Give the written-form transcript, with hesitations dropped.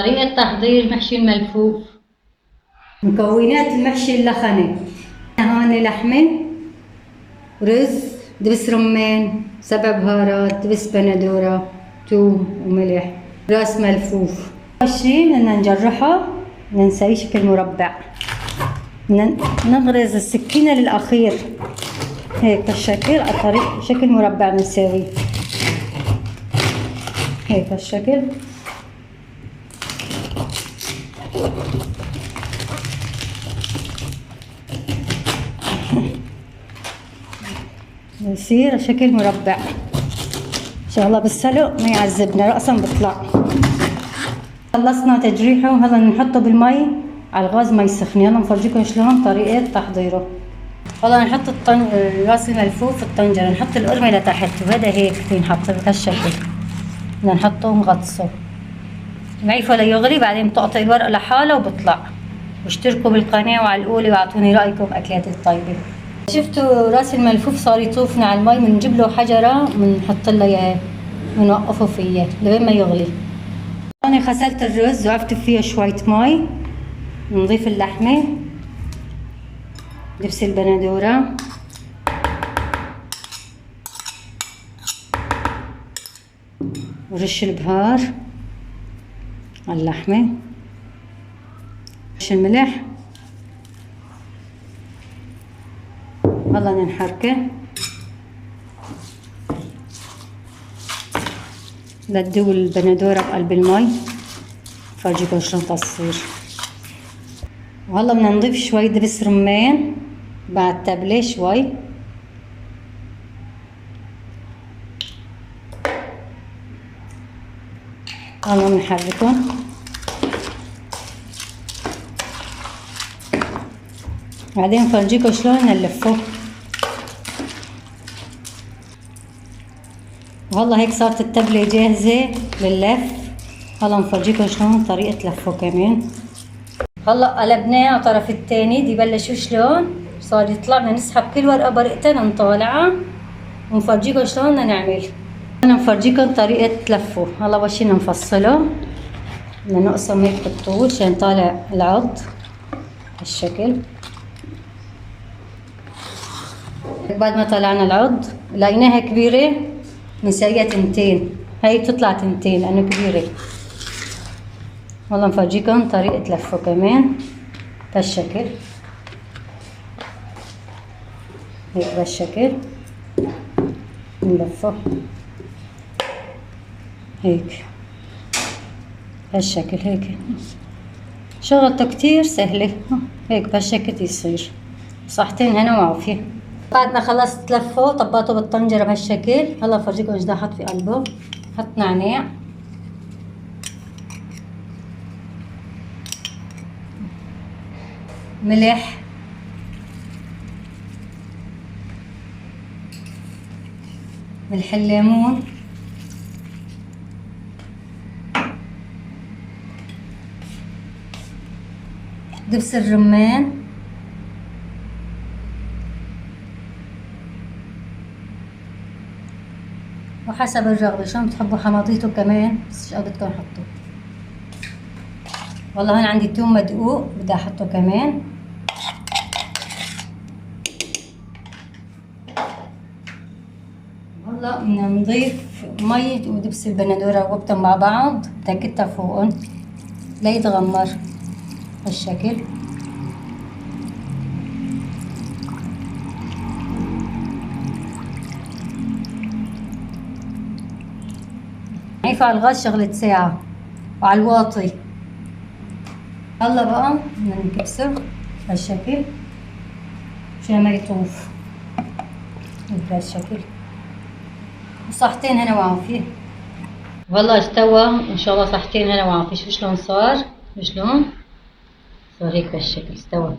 طريقة تحضير محشي الملفوف. مكونات المحشي اللخنة: هون لحمة، رز، دبس رمان، 7 بهارات، دبس بندورة، ثوم وملح، راس ملفوف. 20 بدنا نجرحها، بدنا نسويه شكل مربع، بدنا نغرز السكينة للأخير هيك بالشكل، على طريق شكل مربع بنساويه هيك بالشكل. بصير شكل مربع شغله بالسلق ما يعذبنا، رأسا بطلع. خلصنا تجريحه وهلا نحطه بالمي على الغاز ما يسخن. يلا نفرجيكم شلون طريقة تحضيره. هلا نحط راس الملفوف في الطنجرة، نحط القرمة لتحت وهذا هيك بينحط بهالشكل، بدنا نحطه ونغطسه نعيفه ليغلي، بعدين بتقطع الورقة لحالها وبطلع. واشتركوا بالقناة وعلقولي واعطوني رأيكم بأكلاتي الطيبة. شفتوا راس الملفوف صار يطوفنا على المي، بنجيب له حجرة بنحط له اياه بنوقفه فيه لين ما يغلي. انا غسلت الرز وعفت فيه شوية مي، نضيف اللحمة، دبس البندورة، ورش البهار على اللحمة، رش الملح. هلا نحركه لتدوب البندورة بقلب المي، فرجيكم شلون تصير. وهلا بدنا نضيف شوي دبس رمان بعد تبلة شوي. هلا بنحركهم، بعدين فرجيكم شلون نلفه. وهلا هيك صارت التبلة جاهزة لللف. هلا نفرجيكم شلون طريقة لفه كمان. هلا قلبناه على الطرف الثاني، دي بلشوا شلون صار يطلع. بدنا نسحب كل ورقة برقتين نطالعها ونفرجيكم شلون بدنا نعمل. انا نفرجيكم طريقة لفه. هلا اول شي نفصله، بدنا نقسم هيك بالطول عشان طالع العض بالشكل. بعد ما طلعنا العض لقيناها كبيرة نسويها تنتين، هاي بتطلع تنتين لأنه كبيرة. والله نفرجيكم طريقة لفه كمان بهالشكل هيك بهالشكل نلفه هيك بهالشكل هيك. شغلته كتير سهلة هيك بهالشكل يصير. صحتين هنا وعافية. بعد ما خلصت لفه طبقته بالطنجرة بهالشكل. هلا بفرجيكم ايش بدي احط في قلبه. حط نعناع، ملح، ملح الليمون، دبس الرمان، وحسب الرغبة شلون بتحبوا حماضيته كمان، بس ايش بدكم حطوا. والله هون عندي توم مدقوق بدي احطه كمان. هلا بدنا نضيف مي ودبس البندورة وقبتهم مع بعض، تاكدتها فوقهم ليتغمر بالشكل. عيفة على الغاز شغلة ساعة وعلى الواطي. هلا بقى بدنا نكبسه بهالشكل عشان ما يطوف بهالشكل. وصحتين هنا وعافية. والله استوى ان شاء الله. صحتين هنا وعافية. شو شلون صار؟ شلون صار هيك بهالشكل استوى.